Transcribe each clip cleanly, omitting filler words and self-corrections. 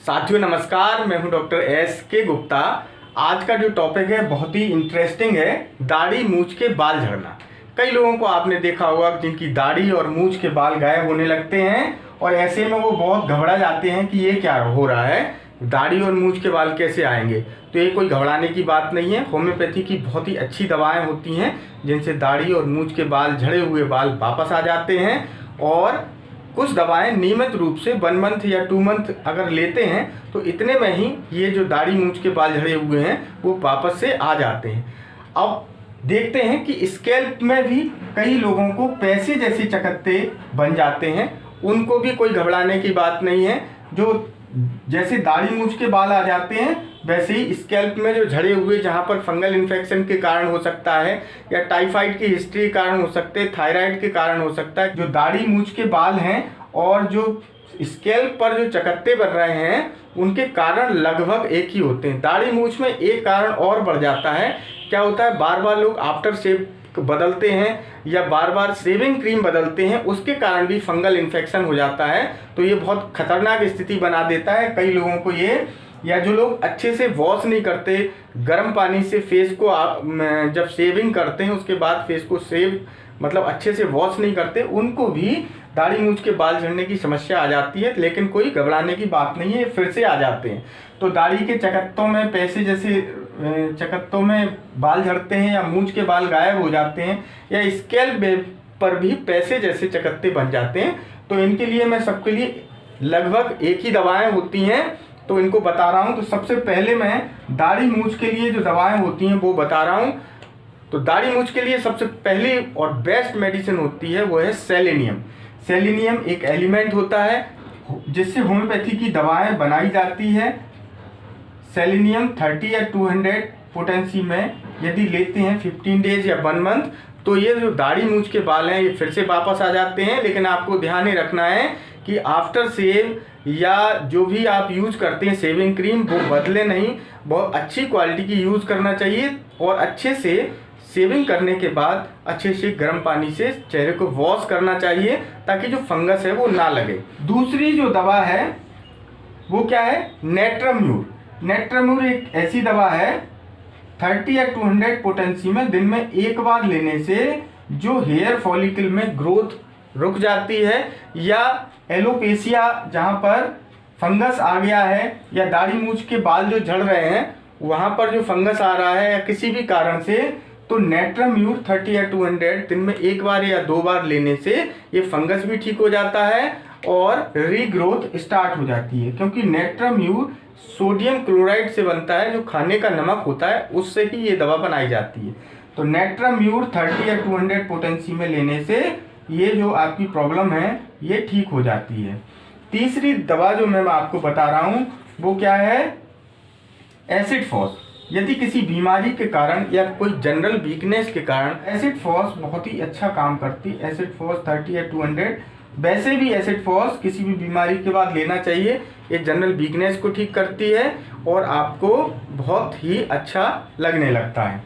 साथियों नमस्कार, मैं हूं डॉक्टर एस के गुप्ता। आज का जो टॉपिक है बहुत ही इंटरेस्टिंग है, दाढ़ी मूंछ के बाल झड़ना। कई लोगों को आपने देखा होगा जिनकी दाढ़ी और मूंछ के बाल गायब होने लगते हैं और ऐसे में वो बहुत घबरा जाते हैं कि ये क्या हो रहा है, दाढ़ी और मूंछ के बाल कैसे आएंगे। तो ये कोई घबराने की बात नहीं है। होम्योपैथी की बहुत ही अच्छी दवाएं होती हैं जिनसे दाढ़ी और मूंछ के बाल, झड़े हुए बाल वापस आ जाते हैं। और कुछ दवाएं नियमित रूप से 1 मंथ या 2 मंथ अगर लेते हैं तो इतने में ही ये जो दाढ़ी मूंछ के बाल झड़े हुए हैं वो वापस से आ जाते हैं। अब देखते हैं कि स्कैल्प में भी कई लोगों को पैसे जैसे चकत्ते बन जाते हैं। उनको भी कोई घबराने की बात नहीं है। जो जैसे दाढ़ी मूंछ के बाल आ जाते हैं वैसे ही स्कैल्प में जो झड़े हुए, जहाँ पर फंगल इन्फेक्शन के कारण हो सकता है या टाइफाइड की हिस्ट्री के कारण हो सकते हैं, थायराइड के कारण हो सकता है, जो दाढ़ी मूंछ के बाल हैं और जो स्कैल्प पर जो चकत्ते बन रहे हैं उनके कारण लगभग एक ही होते हैं। दाढ़ी मूंछ में एक कारण और बढ़ जाता है। क्या होता है, बार बार लोग आफ्टर शेव बदलते हैं या बार बार शेविंग क्रीम बदलते हैं, उसके कारण भी फंगल इन्फेक्शन हो जाता है। तो ये बहुत खतरनाक स्थिति बना देता है कई लोगों को ये। या जो लोग अच्छे से वॉश नहीं करते, गर्म पानी से फेस को जब शेविंग करते हैं उसके बाद फेस को मतलब अच्छे से वॉश नहीं करते, उनको भी दाढ़ी मूंछ के बाल झड़ने की समस्या आ जाती है। लेकिन कोई घबराने की बात नहीं है, फिर से आ जाते हैं। तो दाढ़ी के चकत्तों में पैसे जैसे चकत्तों में बाल झड़ते हैं या मूंछ के बाल गायब हो जाते हैं या स्कैल्प पर भी पैसे जैसे चकत्ते बन जाते हैं, तो इनके लिए मैं सबके लिए लगभग एक ही दवाएं होती हैं तो इनको बता रहा हूं। तो सबसे पहले मैं दाढ़ी मूंछ के लिए जो दवाएं होती हैं वो बता रहा हूं। तो दाढ़ी मूंछ के लिए सबसे पहली और बेस्ट मेडिसिन होती है वो है सेलेनियम। सेलेनियम एक एलिमेंट होता है जिससे होम्योपैथी की दवाएं बनाई जाती है। सेलेनियम 30 या 200 पोटेंसी में यदि लेते हैं 15 डेज या 1 मंथ, तो ये जो दाढ़ी मूंछ के बाल हैं ये फिर से वापस आ जाते हैं। लेकिन आपको ध्यान ही रखना है कि आफ्टर शेव या जो भी आप यूज़ करते हैं शेविंग क्रीम, वो बदले नहीं, बहुत अच्छी क्वालिटी की यूज़ करना चाहिए। और अच्छे से शेविंग करने के बाद अच्छे से गर्म पानी से चेहरे को वॉश करना चाहिए ताकि जो फंगस है वो ना लगे। दूसरी जो दवा है वो क्या है, नेट्राम्यूर। नेट्राम्यूर एक ऐसी दवा है 30 या 200 पोटेंसी में दिन में एक बार लेने से जो हेयर फॉलिकल में ग्रोथ रुक जाती है या एलोपेशिया जहाँ पर फंगस आ गया है या दाढ़ी मूंछ के बाल जो झड़ रहे हैं वहाँ पर जो फंगस आ रहा है या किसी भी कारण से, तो नेट्राम्यूर 30 या 200 दिन में एक बार या 2 बार लेने से ये फंगस भी ठीक हो जाता है और रीग्रोथ स्टार्ट हो जाती है। क्योंकि नेट्राम्यूर सोडियम क्लोराइड से बनता है, जो खाने का नमक होता है उससे ही ये दवा बनाई जाती है। तो नेट्राम्यूर 30 या 200 पोटेंसी में लेने से ये जो आपकी प्रॉब्लम है ये ठीक हो जाती है। तीसरी दवा जो मैं आपको बता रहा हूँ वो क्या है, एसिड फॉस। यदि किसी बीमारी के कारण या कोई जनरल वीकनेस के कारण एसिड फॉस बहुत ही अच्छा काम करती है। एसिड फॉस 30 या 200, वैसे भी एसिड फॉस किसी भी बीमारी के बाद लेना चाहिए। ये जनरल वीकनेस को ठीक करती है और आपको बहुत ही अच्छा लगने लगता है।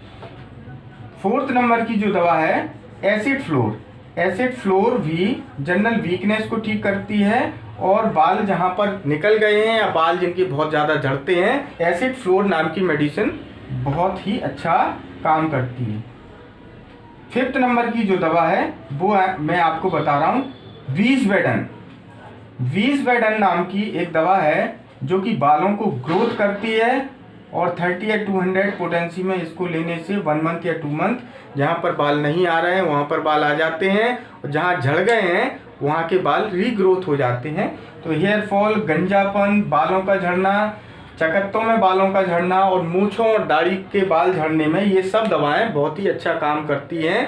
4th नंबर की जो दवा है एसिड फ्लोर। एसिड फ्लोर भी जनरल वीकनेस को ठीक करती है और बाल जहाँ पर निकल गए हैं या बाल जिनके बहुत ज़्यादा झड़ते हैं, एसिड फ्लोर नाम की मेडिसिन बहुत ही अच्छा काम करती है। 5th नंबर की जो दवा है वो मैं आपको बता रहा हूँ वीज़वेडन। वीज़वेडन नाम की एक दवा है जो कि बालों को ग्रोथ करती है और 30 या 200 पोटेंसी में इसको लेने से 1 मंथ या 2 मंथ जहाँ पर बाल नहीं आ रहे हैं वहाँ पर बाल आ जाते हैं और जहाँ झड़ गए हैं वहाँ के बाल रीग्रोथ हो जाते हैं। तो हेयर फॉल, गंजापन, बालों का झड़ना, चकत्तों में बालों का झड़ना और मूंछों और दाढ़ी के बाल झड़ने में ये सब दवाएं बहुत ही अच्छा काम करती हैं।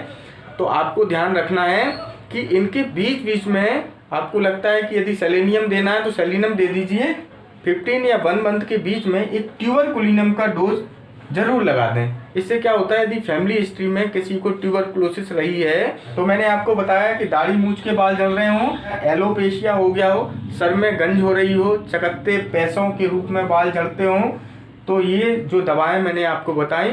तो आपको ध्यान रखना है कि इनके बीच बीच में आपको लगता है कि यदि सेलेनियम देना है तो सेलेनियम दे दीजिए। 15 या 1 मंथ के बीच में एक ट्यूबरकुलिनम का डोज जरूर लगा दें। इससे क्या होता है, यदि फैमिली हिस्ट्री में किसी को ट्यूबरकुलोसिस रही है, तो मैंने आपको बताया कि दाढ़ी मूंछ के बाल जल रहे हों, एलोपेशिया हो गया हो, सर में गंज हो रही हो, चकत्ते पैसों के रूप में बाल झड़ते हों, तो ये जो दवाएं मैंने आपको बताई,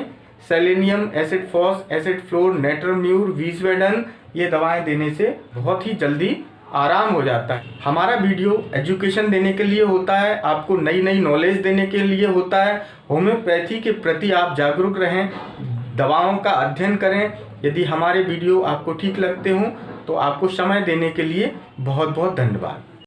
selenium, acid phos, acid fluor, natrum mur, वीज़वेडन, ये दवाएं देने से बहुत ही जल्दी आराम हो जाता है। हमारा वीडियो एजुकेशन देने के लिए होता है, आपको नई नई नॉलेज देने के लिए होता है। होम्योपैथी के प्रति आप जागरूक रहें, दवाओं का अध्ययन करें। यदि हमारे वीडियो आपको ठीक लगते हों तो आपको समय देने के लिए बहुत बहुत धन्यवाद।